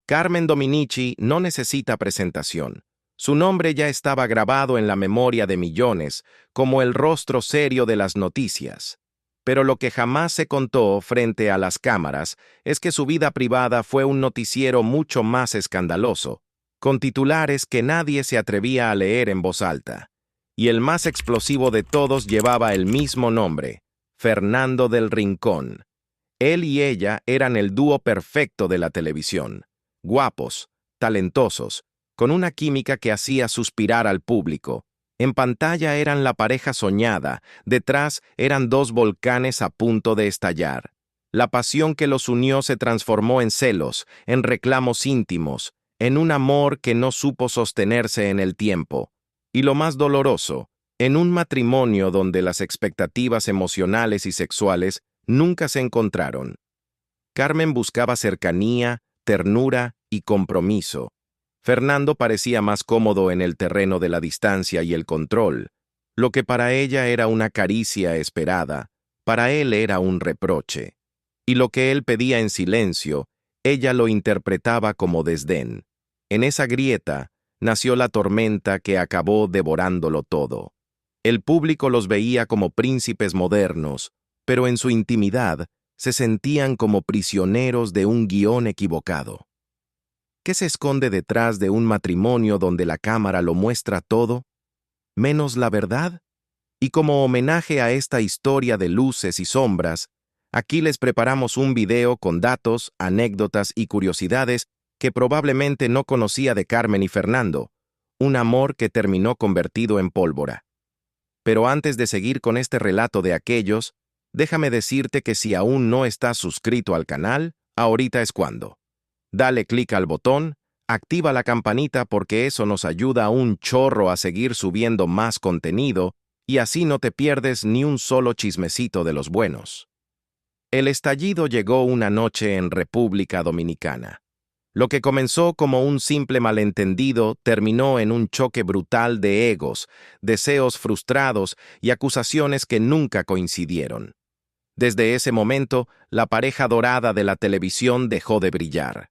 Carmen Dominici no necesita presentación. Su nombre ya estaba grabado en la memoria de millones como el rostro serio de las noticias. Pero lo que jamás se contó frente a las cámaras es que su vida privada fue un noticiero mucho más escandaloso, con titulares que nadie se atrevía a leer en voz alta. Y el más explosivo de todos llevaba el mismo nombre, Fernando del Rincón. Él y ella eran el dúo perfecto de la televisión. Guapos, talentosos, con una química que hacía suspirar al público. En pantalla eran la pareja soñada, detrás eran dos volcanes a punto de estallar. La pasión que los unió se transformó en celos, en reclamos íntimos, en un amor que no supo sostenerse en el tiempo. Y lo más doloroso, en un matrimonio donde las expectativas emocionales y sexuales nunca se encontraron. Carmen buscaba cercanía, ternura y compromiso. Fernando parecía más cómodo en el terreno de la distancia y el control. Lo que para ella era una caricia esperada, para él era un reproche. Y lo que él pedía en silencio, ella lo interpretaba como desdén. En esa grieta nació la tormenta que acabó devorándolo todo. El público los veía como príncipes modernos, pero en su intimidad se sentían como prisioneros de un guión equivocado. ¿Qué se esconde detrás de un matrimonio donde la cámara lo muestra todo, menos la verdad? Y como homenaje a esta historia de luces y sombras, aquí les preparamos un video con datos, anécdotas y curiosidades que probablemente no conocía de Carmen y Fernando, un amor que terminó convertido en pólvora. Pero antes de seguir con este relato de aquellos, déjame decirte que si aún no estás suscrito al canal, ahorita es cuando. Dale clic al botón, activa la campanita porque eso nos ayuda un chorro a seguir subiendo más contenido y así no te pierdes ni un solo chismecito de los buenos. El estallido llegó una noche en República Dominicana. Lo que comenzó como un simple malentendido terminó en un choque brutal de egos, deseos frustrados y acusaciones que nunca coincidieron. Desde ese momento, la pareja dorada de la televisión dejó de brillar.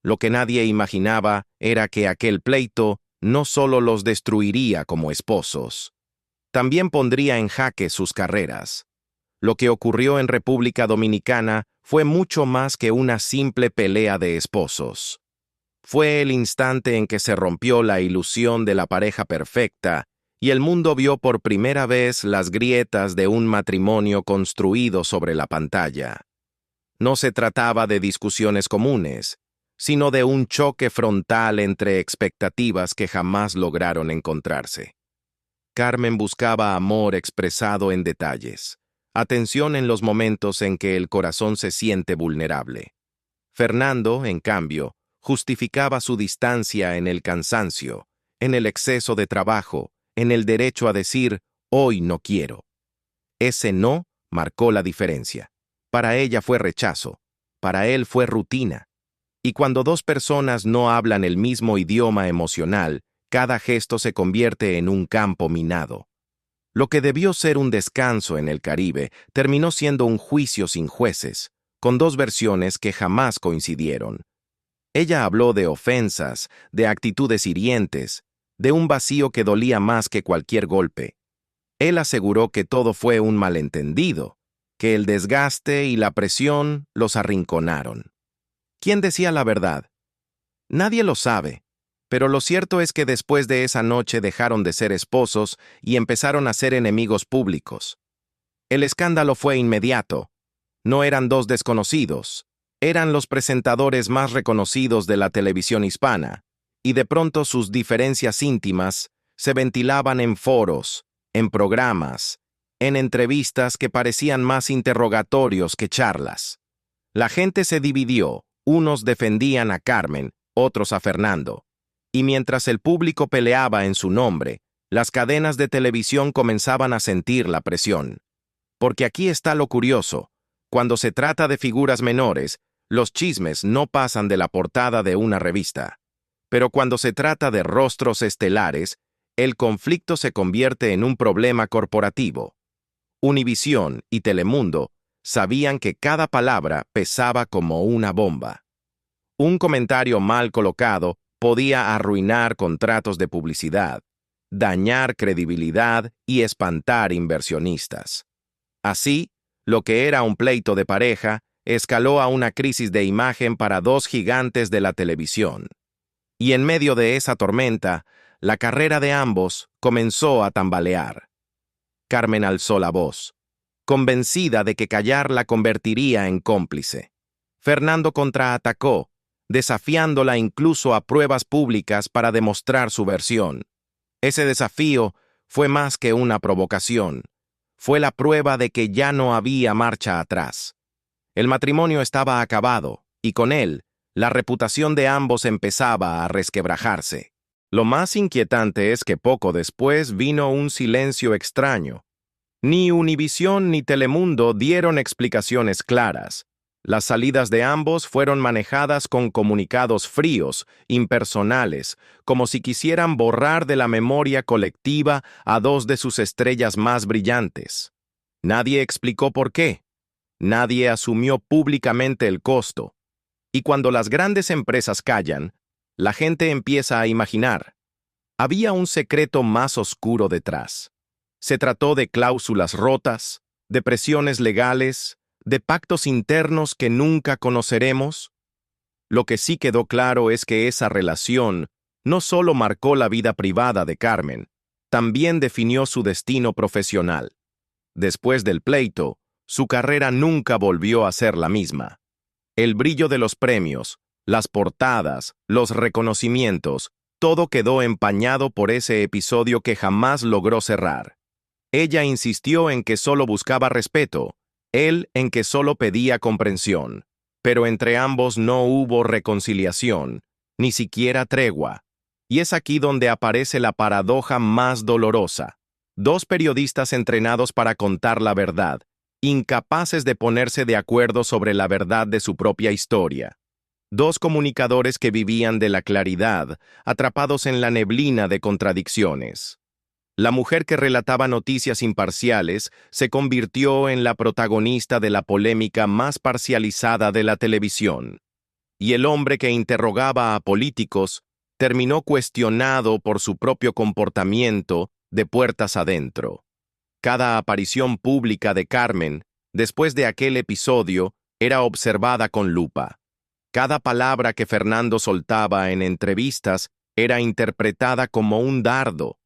Lo que nadie imaginaba era que aquel pleito no solo los destruiría como esposos, también pondría en jaque sus carreras. Lo que ocurrió en República Dominicana fue mucho más que una simple pelea de esposos. Fue el instante en que se rompió la ilusión de la pareja perfecta y el mundo vio por primera vez las grietas de un matrimonio construido sobre la pantalla. No se trataba de discusiones comunes, sino de un choque frontal entre expectativas que jamás lograron encontrarse. Carmen buscaba amor expresado en detalles, atención en los momentos en que el corazón se siente vulnerable. Fernando, en cambio, justificaba su distancia en el cansancio, en el exceso de trabajo, en el derecho a decir, hoy no quiero. Ese no marcó la diferencia. Para ella fue rechazo, para él fue rutina. Y cuando dos personas no hablan el mismo idioma emocional, cada gesto se convierte en un campo minado. Lo que debió ser un descanso en el Caribe terminó siendo un juicio sin jueces, con dos versiones que jamás coincidieron. Ella habló de ofensas, de actitudes hirientes, de un vacío que dolía más que cualquier golpe. Él aseguró que todo fue un malentendido, que el desgaste y la presión los arrinconaron. ¿Quién decía la verdad? Nadie lo sabe, pero lo cierto es que después de esa noche dejaron de ser esposos y empezaron a ser enemigos públicos. El escándalo fue inmediato. No eran dos desconocidos, eran los presentadores más reconocidos de la televisión hispana, y de pronto sus diferencias íntimas se ventilaban en foros, en programas, en entrevistas que parecían más interrogatorios que charlas. La gente se dividió, unos defendían a Carmen, otros a Fernando. Y mientras el público peleaba en su nombre, las cadenas de televisión comenzaban a sentir la presión. Porque aquí está lo curioso. Cuando se trata de figuras menores, los chismes no pasan de la portada de una revista. Pero cuando se trata de rostros estelares, el conflicto se convierte en un problema corporativo. Univisión y Telemundo sabían que cada palabra pesaba como una bomba. Un comentario mal colocado podía arruinar contratos de publicidad, dañar credibilidad y espantar inversionistas. Así, lo que era un pleito de pareja escaló a una crisis de imagen para dos gigantes de la televisión. Y en medio de esa tormenta, la carrera de ambos comenzó a tambalear. Carmen alzó la voz, convencida de que callar la convertiría en cómplice. Fernando contraatacó, desafiándola incluso a pruebas públicas para demostrar su versión. Ese desafío fue más que una provocación. Fue la prueba de que ya no había marcha atrás. El matrimonio estaba acabado, y con él, la reputación de ambos empezaba a resquebrajarse. Lo más inquietante es que poco después vino un silencio extraño. Ni Univisión ni Telemundo dieron explicaciones claras. Las salidas de ambos fueron manejadas con comunicados fríos, impersonales, como si quisieran borrar de la memoria colectiva a dos de sus estrellas más brillantes. Nadie explicó por qué. Nadie asumió públicamente el costo. Y cuando las grandes empresas callan, la gente empieza a imaginar. Había un secreto más oscuro detrás. Se trató de cláusulas rotas, de presiones legales, de pactos internos que nunca conoceremos. Lo que sí quedó claro es que esa relación no solo marcó la vida privada de Carmen, también definió su destino profesional. Después del pleito, su carrera nunca volvió a ser la misma. El brillo de los premios, las portadas, los reconocimientos, todo quedó empañado por ese episodio que jamás logró cerrar. Ella insistió en que solo buscaba respeto, él en que solo pedía comprensión, pero entre ambos no hubo reconciliación, ni siquiera tregua. Y es aquí donde aparece la paradoja más dolorosa. Dos periodistas entrenados para contar la verdad, incapaces de ponerse de acuerdo sobre la verdad de su propia historia. Dos comunicadores que vivían de la claridad, atrapados en la neblina de contradicciones. La mujer que relataba noticias imparciales se convirtió en la protagonista de la polémica más parcializada de la televisión. Y el hombre que interrogaba a políticos terminó cuestionado por su propio comportamiento de puertas adentro. Cada aparición pública de Carmen, después de aquel episodio, era observada con lupa. Cada palabra que Fernando soltaba en entrevistas era interpretada como un dardo.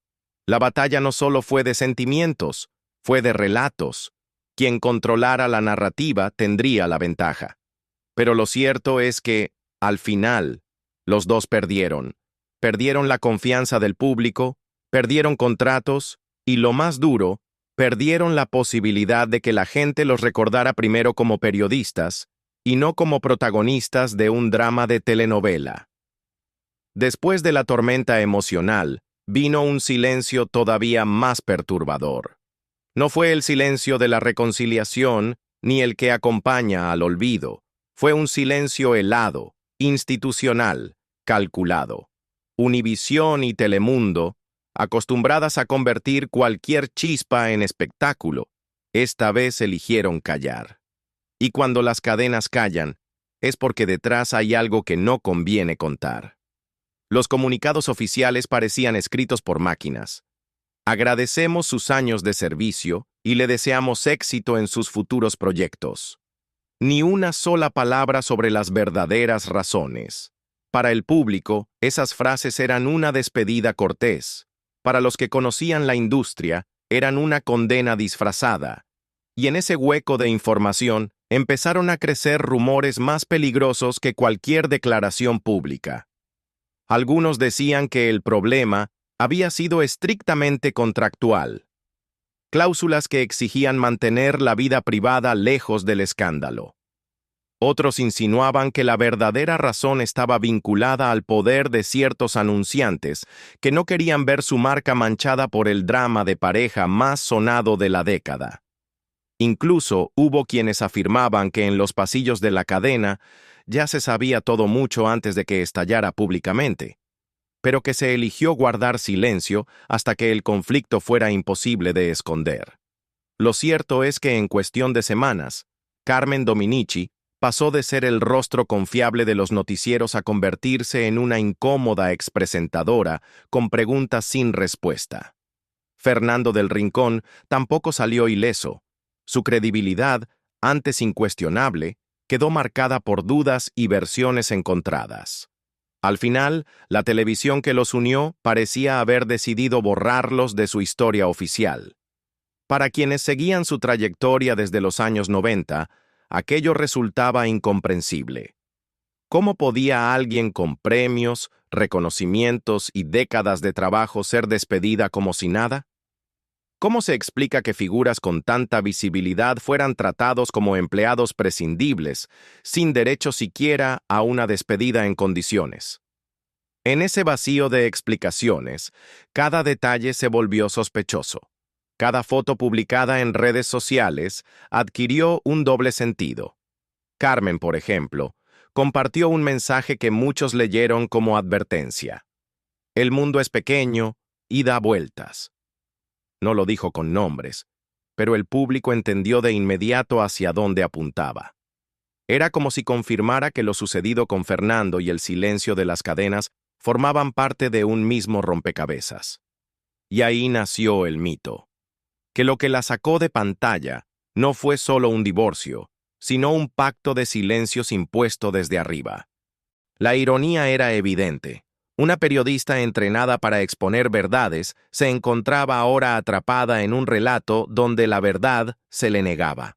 La batalla no solo fue de sentimientos, fue de relatos. Quien controlara la narrativa tendría la ventaja. Pero lo cierto es que, al final, los dos perdieron. Perdieron la confianza del público, perdieron contratos y, lo más duro, perdieron la posibilidad de que la gente los recordara primero como periodistas y no como protagonistas de un drama de telenovela. Después de la tormenta emocional, vino un silencio todavía más perturbador. No fue el silencio de la reconciliación ni el que acompaña al olvido. Fue un silencio helado, institucional, calculado. Univisión y Telemundo, acostumbradas a convertir cualquier chispa en espectáculo, esta vez eligieron callar. Y cuando las cadenas callan, es porque detrás hay algo que no conviene contar. Los comunicados oficiales parecían escritos por máquinas. Agradecemos sus años de servicio y le deseamos éxito en sus futuros proyectos. Ni una sola palabra sobre las verdaderas razones. Para el público, esas frases eran una despedida cortés. Para los que conocían la industria, eran una condena disfrazada. Y en ese hueco de información, empezaron a crecer rumores más peligrosos que cualquier declaración pública. Algunos decían que el problema había sido estrictamente contractual. Cláusulas que exigían mantener la vida privada lejos del escándalo. Otros insinuaban que la verdadera razón estaba vinculada al poder de ciertos anunciantes que no querían ver su marca manchada por el drama de pareja más sonado de la década. Incluso hubo quienes afirmaban que en los pasillos de la cadena ya se sabía todo mucho antes de que estallara públicamente, pero que se eligió guardar silencio hasta que el conflicto fuera imposible de esconder. Lo cierto es que en cuestión de semanas, Carmen Dominici pasó de ser el rostro confiable de los noticieros a convertirse en una incómoda expresentadora con preguntas sin respuesta. Fernando del Rincón tampoco salió ileso. Su credibilidad, antes incuestionable, quedó marcada por dudas y versiones encontradas. Al final, la televisión que los unió parecía haber decidido borrarlos de su historia oficial. Para quienes seguían su trayectoria desde los años 90, aquello resultaba incomprensible. ¿Cómo podía alguien con premios, reconocimientos y décadas de trabajo ser despedida como si nada? ¿Cómo se explica que figuras con tanta visibilidad fueran tratados como empleados prescindibles, sin derecho siquiera a una despedida en condiciones? En ese vacío de explicaciones, cada detalle se volvió sospechoso. Cada foto publicada en redes sociales adquirió un doble sentido. Carmen, por ejemplo, compartió un mensaje que muchos leyeron como advertencia. El mundo es pequeño y da vueltas. No lo dijo con nombres, pero el público entendió de inmediato hacia dónde apuntaba. Era como si confirmara que lo sucedido con Fernando y el silencio de las cadenas formaban parte de un mismo rompecabezas. Y ahí nació el mito. Que lo que la sacó de pantalla no fue solo un divorcio, sino un pacto de silencios impuesto desde arriba. La ironía era evidente. Una periodista entrenada para exponer verdades se encontraba ahora atrapada en un relato donde la verdad se le negaba.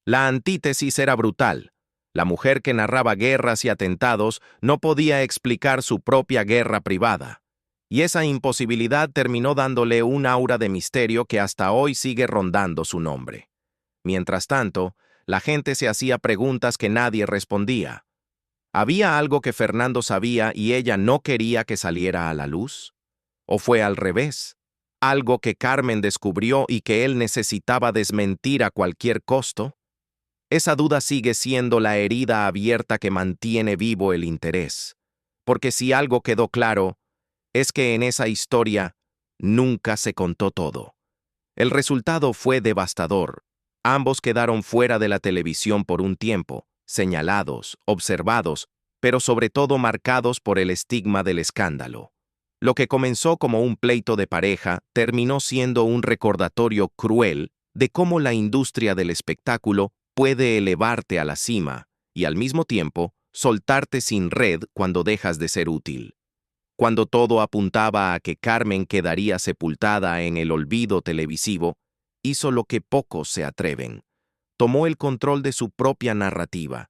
La antítesis era brutal. La mujer que narraba guerras y atentados no podía explicar su propia guerra privada. Y esa imposibilidad terminó dándole un aura de misterio que hasta hoy sigue rondando su nombre. Mientras tanto, la gente se hacía preguntas que nadie respondía. ¿Había algo que Fernando sabía y ella no quería que saliera a la luz? ¿O fue al revés? ¿Algo que Carmen descubrió y que él necesitaba desmentir a cualquier costo? Esa duda sigue siendo la herida abierta que mantiene vivo el interés. Porque si algo quedó claro, es que en esa historia nunca se contó todo. El resultado fue devastador. Ambos quedaron fuera de la televisión por un tiempo, señalados, observados, pero sobre todo marcados por el estigma del escándalo. Lo que comenzó como un pleito de pareja terminó siendo un recordatorio cruel de cómo la industria del espectáculo puede elevarte a la cima y al mismo tiempo soltarte sin red cuando dejas de ser útil. Cuando todo apuntaba a que Carmen quedaría sepultada en el olvido televisivo, hizo lo que pocos se atreven. Tomó el control de su propia narrativa.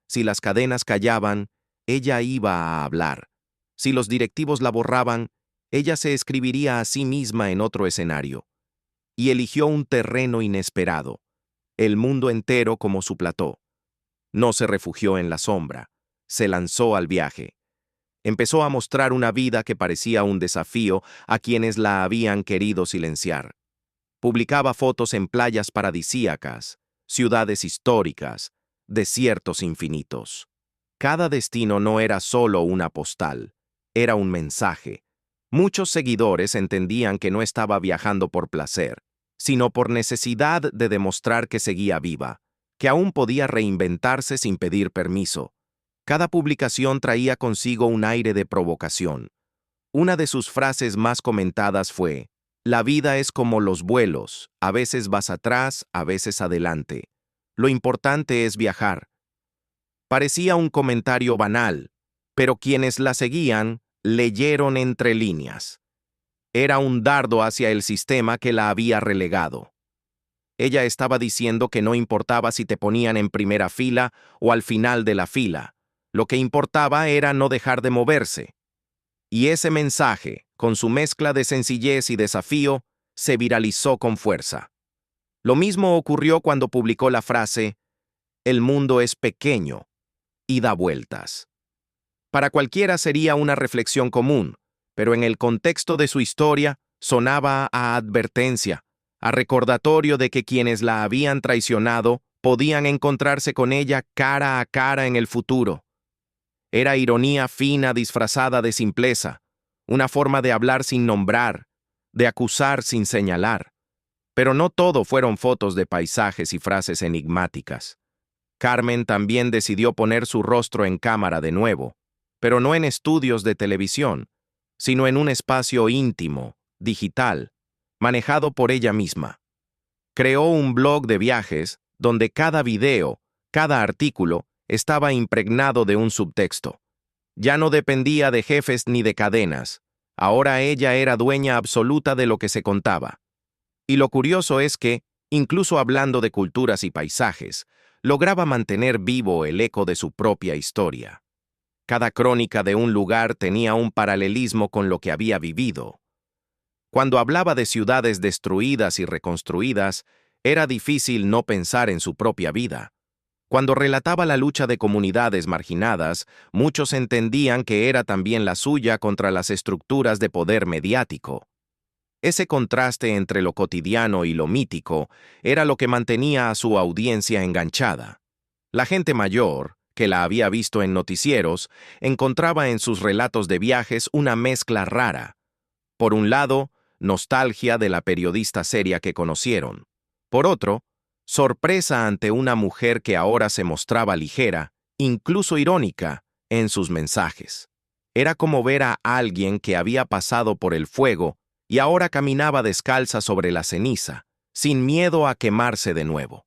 Si las cadenas callaban, ella iba a hablar. Si los directivos la borraban, ella se escribiría a sí misma en otro escenario. Y eligió un terreno inesperado, el mundo entero como su plató. No se refugió en la sombra, se lanzó al viaje. Empezó a mostrar una vida que parecía un desafío a quienes la habían querido silenciar. Publicaba fotos en playas paradisíacas, ciudades históricas, desiertos infinitos. Cada destino no era solo una postal, era un mensaje. Muchos seguidores entendían que no estaba viajando por placer, sino por necesidad de demostrar que seguía viva, que aún podía reinventarse sin pedir permiso. Cada publicación traía consigo un aire de provocación. Una de sus frases más comentadas fue: «La vida es como los vuelos, a veces vas atrás, a veces adelante. Lo importante es viajar». Parecía un comentario banal, pero quienes la seguían leyeron entre líneas. Era un dardo hacia el sistema que la había relegado. Ella estaba diciendo que no importaba si te ponían en primera fila o al final de la fila. Lo que importaba era no dejar de moverse. Y ese mensaje, con su mezcla de sencillez y desafío, se viralizó con fuerza. Lo mismo ocurrió cuando publicó la frase: «El mundo es pequeño y da vueltas». Para cualquiera sería una reflexión común, pero en el contexto de su historia sonaba a advertencia, a recordatorio de que quienes la habían traicionado podían encontrarse con ella cara a cara en el futuro. Era ironía fina disfrazada de simpleza, una forma de hablar sin nombrar, de acusar sin señalar. Pero no todo fueron fotos de paisajes y frases enigmáticas. Carmen también decidió poner su rostro en cámara de nuevo, pero no en estudios de televisión, sino en un espacio íntimo, digital, manejado por ella misma. Creó un blog de viajes donde cada video, cada artículo, estaba impregnado de un subtexto. Ya no dependía de jefes ni de cadenas. Ahora ella era dueña absoluta de lo que se contaba. Y lo curioso es que, incluso hablando de culturas y paisajes, lograba mantener vivo el eco de su propia historia. Cada crónica de un lugar tenía un paralelismo con lo que había vivido. Cuando hablaba de ciudades destruidas y reconstruidas, era difícil no pensar en su propia vida. Cuando relataba la lucha de comunidades marginadas, muchos entendían que era también la suya contra las estructuras de poder mediático. Ese contraste entre lo cotidiano y lo mítico era lo que mantenía a su audiencia enganchada. La gente mayor, que la había visto en noticieros, encontraba en sus relatos de viajes una mezcla rara. Por un lado, nostalgia de la periodista seria que conocieron. Por otro, sorpresa ante una mujer que ahora se mostraba ligera, incluso irónica, en sus mensajes. Era como ver a alguien que había pasado por el fuego y ahora caminaba descalza sobre la ceniza, sin miedo a quemarse de nuevo.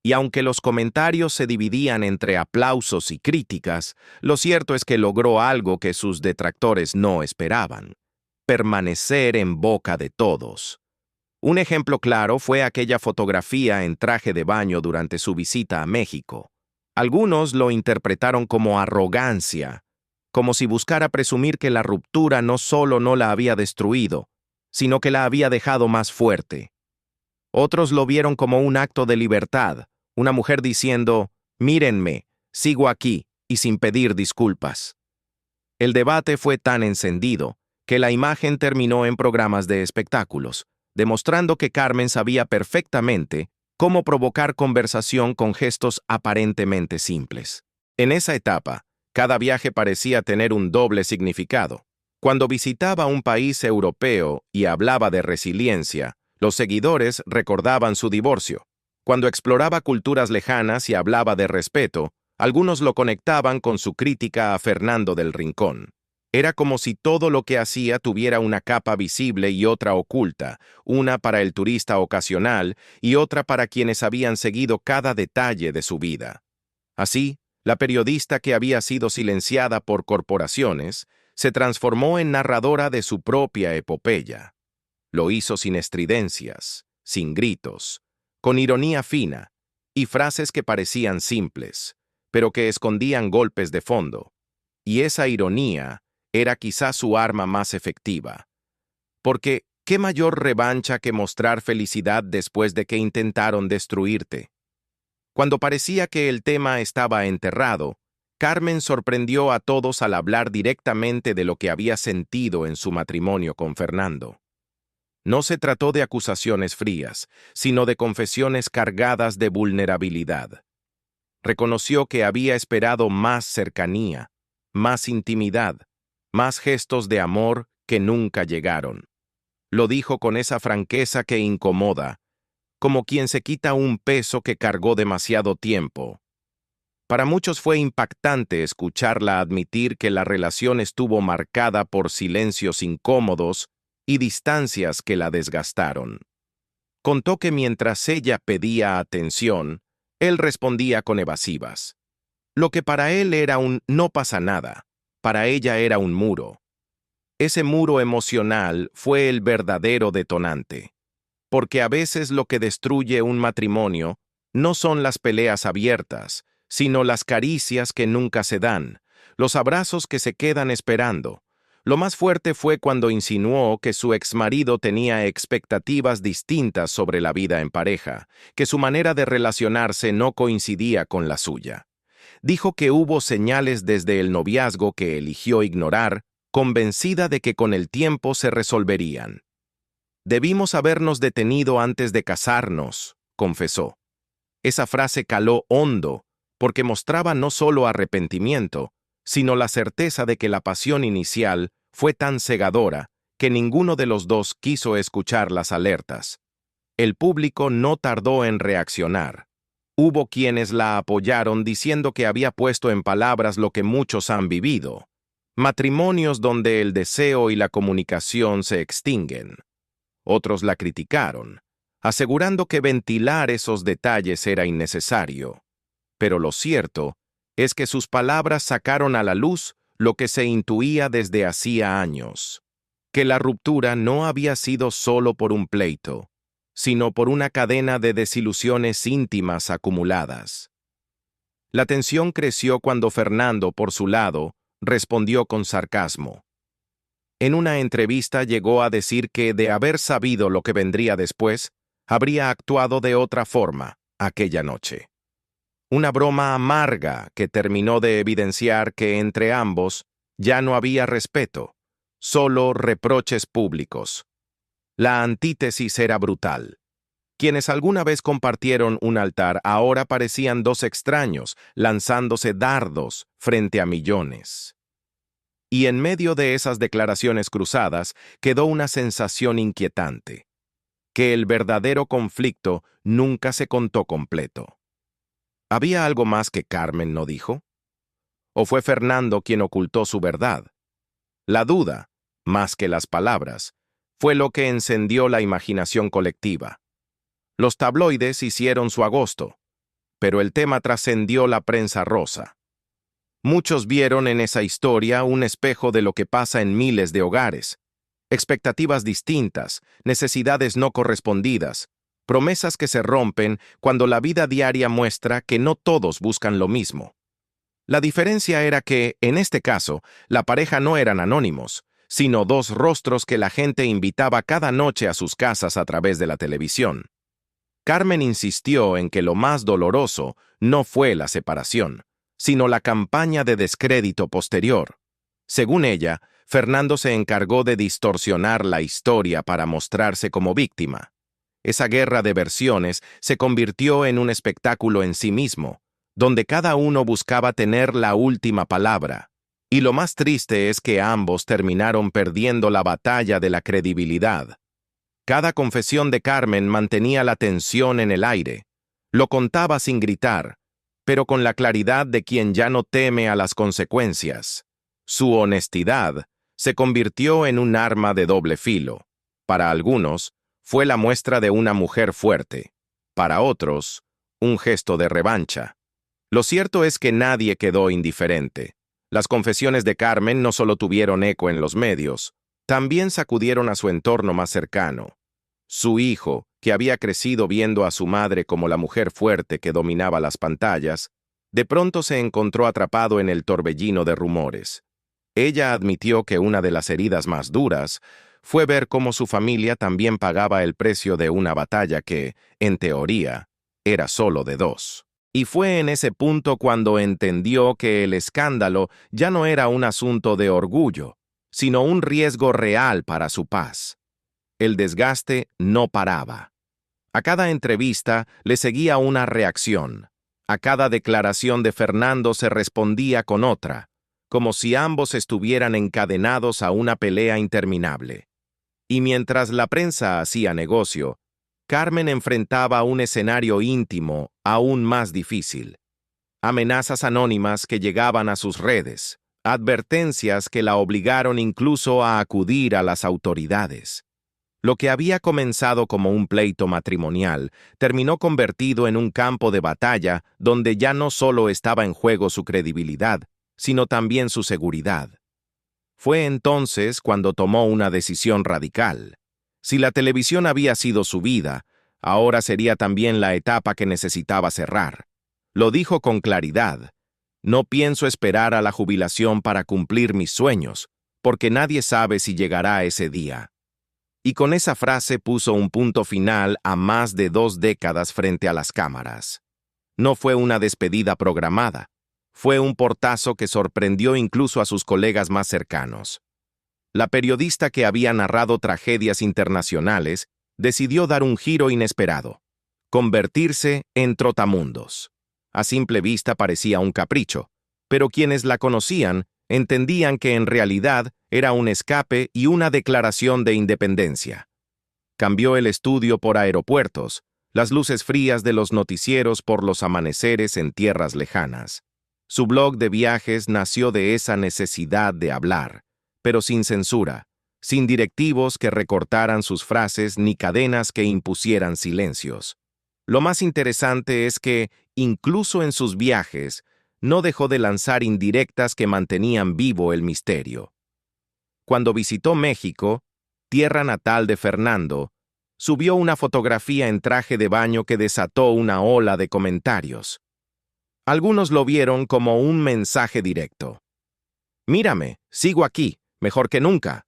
Y aunque los comentarios se dividían entre aplausos y críticas, lo cierto es que logró algo que sus detractores no esperaban: permanecer en boca de todos. Un ejemplo claro fue aquella fotografía en traje de baño durante su visita a México. Algunos lo interpretaron como arrogancia, como si buscara presumir que la ruptura no solo no la había destruido, sino que la había dejado más fuerte. Otros lo vieron como un acto de libertad, una mujer diciendo: «Mírenme, sigo aquí y sin pedir disculpas». El debate fue tan encendido que la imagen terminó en programas de espectáculos, demostrando que Carmen sabía perfectamente cómo provocar conversación con gestos aparentemente simples. En esa etapa, cada viaje parecía tener un doble significado. Cuando visitaba un país europeo y hablaba de resiliencia, los seguidores recordaban su divorcio. Cuando exploraba culturas lejanas y hablaba de respeto, algunos lo conectaban con su crítica a Fernando del Rincón. Era como si todo lo que hacía tuviera una capa visible y otra oculta, una para el turista ocasional y otra para quienes habían seguido cada detalle de su vida. Así, la periodista que había sido silenciada por corporaciones se transformó en narradora de su propia epopeya. Lo hizo sin estridencias, sin gritos, con ironía fina y frases que parecían simples, pero que escondían golpes de fondo. Y esa ironía era quizá su arma más efectiva. Porque, ¿qué mayor revancha que mostrar felicidad después de que intentaron destruirte? Cuando parecía que el tema estaba enterrado, Carmen sorprendió a todos al hablar directamente de lo que había sentido en su matrimonio con Fernando. No se trató de acusaciones frías, sino de confesiones cargadas de vulnerabilidad. Reconoció que había esperado más cercanía, más intimidad, más gestos de amor que nunca llegaron. Lo dijo con esa franqueza que incomoda, como quien se quita un peso que cargó demasiado tiempo. Para muchos fue impactante escucharla admitir que la relación estuvo marcada por silencios incómodos y distancias que la desgastaron. Contó que mientras ella pedía atención, él respondía con evasivas. Lo que para él era un «no pasa nada», para ella era un muro. Ese muro emocional fue el verdadero detonante. Porque a veces lo que destruye un matrimonio no son las peleas abiertas, sino las caricias que nunca se dan, los abrazos que se quedan esperando. Lo más fuerte fue cuando insinuó que su exmarido tenía expectativas distintas sobre la vida en pareja, que su manera de relacionarse no coincidía con la suya. Dijo que hubo señales desde el noviazgo que eligió ignorar, convencida de que con el tiempo se resolverían. «Debimos habernos detenido antes de casarnos», confesó. Esa frase caló hondo, porque mostraba no solo arrepentimiento, sino la certeza de que la pasión inicial fue tan cegadora que ninguno de los dos quiso escuchar las alertas. El público no tardó en reaccionar. Hubo quienes la apoyaron diciendo que había puesto en palabras lo que muchos han vivido: matrimonios donde el deseo y la comunicación se extinguen. Otros la criticaron, asegurando que ventilar esos detalles era innecesario. Pero lo cierto es que sus palabras sacaron a la luz lo que se intuía desde hacía años: que la ruptura no había sido solo por un pleito, sino por una cadena de desilusiones íntimas acumuladas. La tensión creció cuando Fernando, por su lado, respondió con sarcasmo. En una entrevista llegó a decir que, de haber sabido lo que vendría después, habría actuado de otra forma aquella noche. Una broma amarga que terminó de evidenciar que entre ambos ya no había respeto, solo reproches públicos. La antítesis era brutal. Quienes alguna vez compartieron un altar ahora parecían dos extraños lanzándose dardos frente a millones. Y en medio de esas declaraciones cruzadas quedó una sensación inquietante: que el verdadero conflicto nunca se contó completo. ¿Había algo más que Carmen no dijo? ¿O fue Fernando quien ocultó su verdad? La duda, más que las palabras, fue lo que encendió la imaginación colectiva. Los tabloides hicieron su agosto, pero el tema trascendió la prensa rosa. Muchos vieron en esa historia un espejo de lo que pasa en miles de hogares: expectativas distintas, necesidades no correspondidas, promesas que se rompen cuando la vida diaria muestra que no todos buscan lo mismo. La diferencia era que, en este caso, la pareja no eran anónimos, sino dos rostros que la gente invitaba cada noche a sus casas a través de la televisión. Carmen insistió en que lo más doloroso no fue la separación, sino la campaña de descrédito posterior. Según ella, Fernando se encargó de distorsionar la historia para mostrarse como víctima. Esa guerra de versiones se convirtió en un espectáculo en sí mismo, donde cada uno buscaba tener la última palabra. Y lo más triste es que ambos terminaron perdiendo la batalla de la credibilidad. Cada confesión de Carmen mantenía la tensión en el aire. Lo contaba sin gritar, pero con la claridad de quien ya no teme a las consecuencias. Su honestidad se convirtió en un arma de doble filo. Para algunos, fue la muestra de una mujer fuerte. Para otros, un gesto de revancha. Lo cierto es que nadie quedó indiferente. Las confesiones de Carmen no solo tuvieron eco en los medios, también sacudieron a su entorno más cercano. Su hijo, que había crecido viendo a su madre como la mujer fuerte que dominaba las pantallas, de pronto se encontró atrapado en el torbellino de rumores. Ella admitió que una de las heridas más duras fue ver cómo su familia también pagaba el precio de una batalla que, en teoría, era solo de dos. Y fue en ese punto cuando entendió que el escándalo ya no era un asunto de orgullo, sino un riesgo real para su paz. El desgaste no paraba. A cada entrevista le seguía una reacción. A cada declaración de Fernando se respondía con otra, como si ambos estuvieran encadenados a una pelea interminable. Y mientras la prensa hacía negocio, Carmen enfrentaba un escenario íntimo aún más difícil. Amenazas anónimas que llegaban a sus redes, advertencias que la obligaron incluso a acudir a las autoridades. Lo que había comenzado como un pleito matrimonial terminó convertido en un campo de batalla donde ya no solo estaba en juego su credibilidad, sino también su seguridad. Fue entonces cuando tomó una decisión radical. Si la televisión había sido su vida, ahora sería también la etapa que necesitaba cerrar. Lo dijo con claridad: no pienso esperar a la jubilación para cumplir mis sueños, porque nadie sabe si llegará ese día. Y con esa frase puso un punto final a más de 2 décadas frente a las cámaras. No fue una despedida programada. Fue un portazo que sorprendió incluso a sus colegas más cercanos. La periodista que había narrado tragedias internacionales decidió dar un giro inesperado: convertirse en trotamundos. A simple vista parecía un capricho, pero quienes la conocían entendían que en realidad era un escape y una declaración de independencia. Cambió el estudio por aeropuertos, las luces frías de los noticieros por los amaneceres en tierras lejanas. Su blog de viajes nació de esa necesidad de hablar, pero sin censura, sin directivos que recortaran sus frases ni cadenas que impusieran silencios. Lo más interesante es que, incluso en sus viajes, no dejó de lanzar indirectas que mantenían vivo el misterio. Cuando visitó México, tierra natal de Fernando, subió una fotografía en traje de baño que desató una ola de comentarios. Algunos lo vieron como un mensaje directo. «Mírame, sigo aquí, mejor que nunca».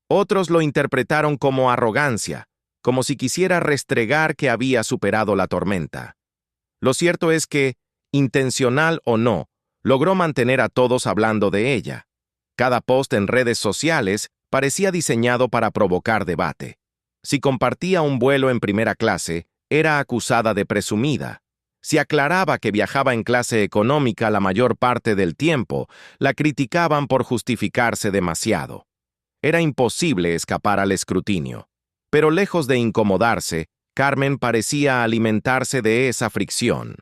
Otros lo interpretaron como arrogancia, como si quisiera restregar que había superado la tormenta. Lo cierto es que, intencional o no, logró mantener a todos hablando de ella. Cada post en redes sociales parecía diseñado para provocar debate. Si compartía un vuelo en primera clase, era acusada de presumida. Si aclaraba que viajaba en clase económica la mayor parte del tiempo, la criticaban por justificarse demasiado. Era imposible escapar al escrutinio. Pero lejos de incomodarse, Carmen parecía alimentarse de esa fricción.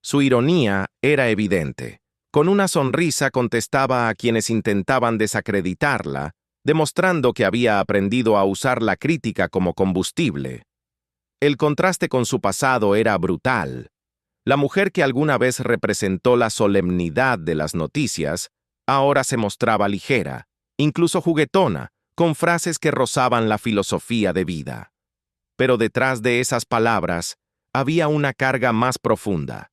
Su ironía era evidente. Con una sonrisa contestaba a quienes intentaban desacreditarla, demostrando que había aprendido a usar la crítica como combustible. El contraste con su pasado era brutal. La mujer que alguna vez representó la solemnidad de las noticias, ahora se mostraba ligera, incluso juguetona, con frases que rozaban la filosofía de vida. Pero detrás de esas palabras había una carga más profunda.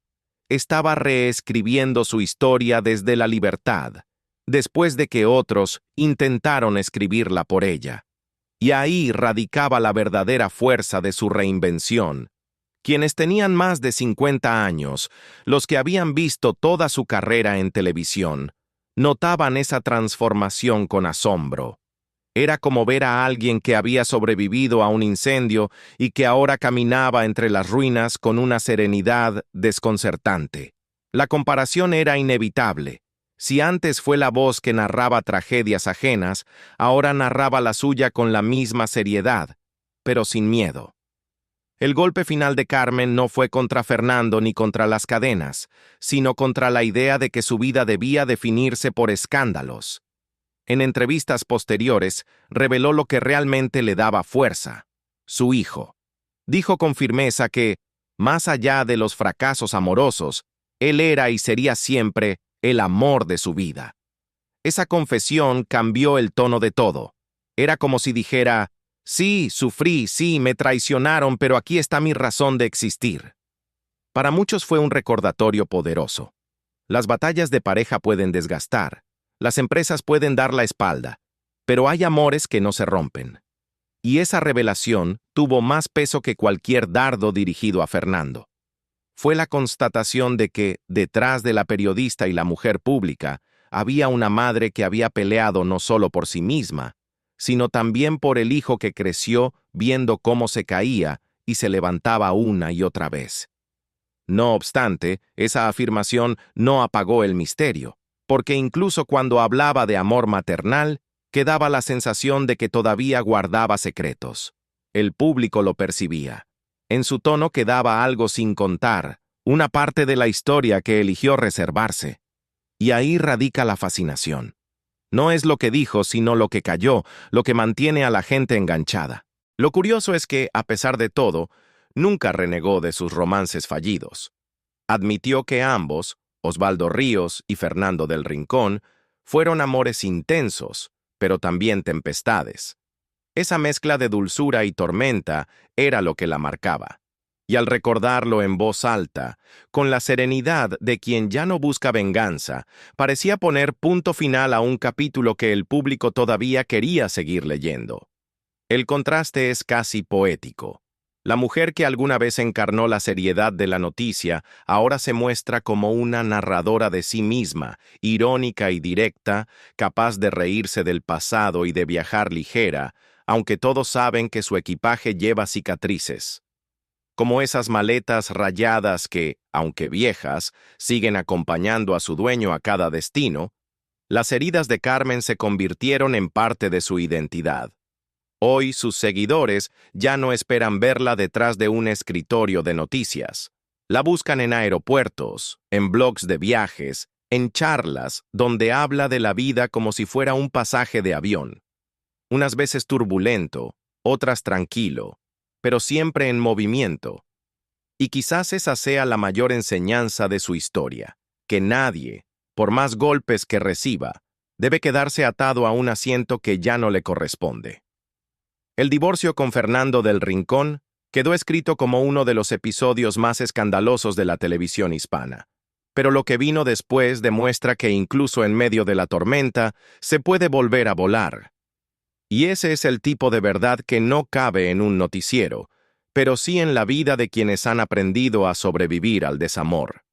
Estaba reescribiendo su historia desde la libertad, después de que otros intentaron escribirla por ella. Y ahí radicaba la verdadera fuerza de su reinvención. Quienes tenían más de 50 años, los que habían visto toda su carrera en televisión, notaban esa transformación con asombro. Era como ver a alguien que había sobrevivido a un incendio y que ahora caminaba entre las ruinas con una serenidad desconcertante. La comparación era inevitable. Si antes fue la voz que narraba tragedias ajenas, ahora narraba la suya con la misma seriedad, pero sin miedo. El golpe final de Carmen no fue contra Fernando ni contra las cadenas, sino contra la idea de que su vida debía definirse por escándalos. En entrevistas posteriores, reveló lo que realmente le daba fuerza: su hijo. Dijo con firmeza que, más allá de los fracasos amorosos, él era y sería siempre el amor de su vida. Esa confesión cambió el tono de todo. Era como si dijera: sí, sufrí, sí, me traicionaron, pero aquí está mi razón de existir. Para muchos fue un recordatorio poderoso. Las batallas de pareja pueden desgastar, las empresas pueden dar la espalda, pero hay amores que no se rompen. Y esa revelación tuvo más peso que cualquier dardo dirigido a Fernando. Fue la constatación de que, detrás de la periodista y la mujer pública, había una madre que había peleado no solo por sí misma, sino también por el hijo que creció viendo cómo se caía y se levantaba una y otra vez. No obstante, esa afirmación no apagó el misterio, porque incluso cuando hablaba de amor maternal, quedaba la sensación de que todavía guardaba secretos. El público lo percibía. En su tono quedaba algo sin contar, una parte de la historia que eligió reservarse. Y ahí radica la fascinación. No es lo que dijo, sino lo que calló, lo que mantiene a la gente enganchada. Lo curioso es que, a pesar de todo, nunca renegó de sus romances fallidos. Admitió que ambos, Osvaldo Ríos y Fernando del Rincón, fueron amores intensos, pero también tempestades. Esa mezcla de dulzura y tormenta era lo que la marcaba. Y al recordarlo en voz alta, con la serenidad de quien ya no busca venganza, parecía poner punto final a un capítulo que el público todavía quería seguir leyendo. El contraste es casi poético. La mujer que alguna vez encarnó la seriedad de la noticia ahora se muestra como una narradora de sí misma, irónica y directa, capaz de reírse del pasado y de viajar ligera, aunque todos saben que su equipaje lleva cicatrices. Como esas maletas rayadas que, aunque viejas, siguen acompañando a su dueño a cada destino, las heridas de Carmen se convirtieron en parte de su identidad. Hoy sus seguidores ya no esperan verla detrás de un escritorio de noticias. La buscan en aeropuertos, en blogs de viajes, en charlas donde habla de la vida como si fuera un pasaje de avión. Unas veces turbulento, otras tranquilo, pero siempre en movimiento. Y quizás esa sea la mayor enseñanza de su historia, que nadie, por más golpes que reciba, debe quedarse atado a un asiento que ya no le corresponde. El divorcio con Fernando del Rincón quedó escrito como uno de los episodios más escandalosos de la televisión hispana. Pero lo que vino después demuestra que incluso en medio de la tormenta se puede volver a volar. Y ese es el tipo de verdad que no cabe en un noticiero, pero sí en la vida de quienes han aprendido a sobrevivir al desamor.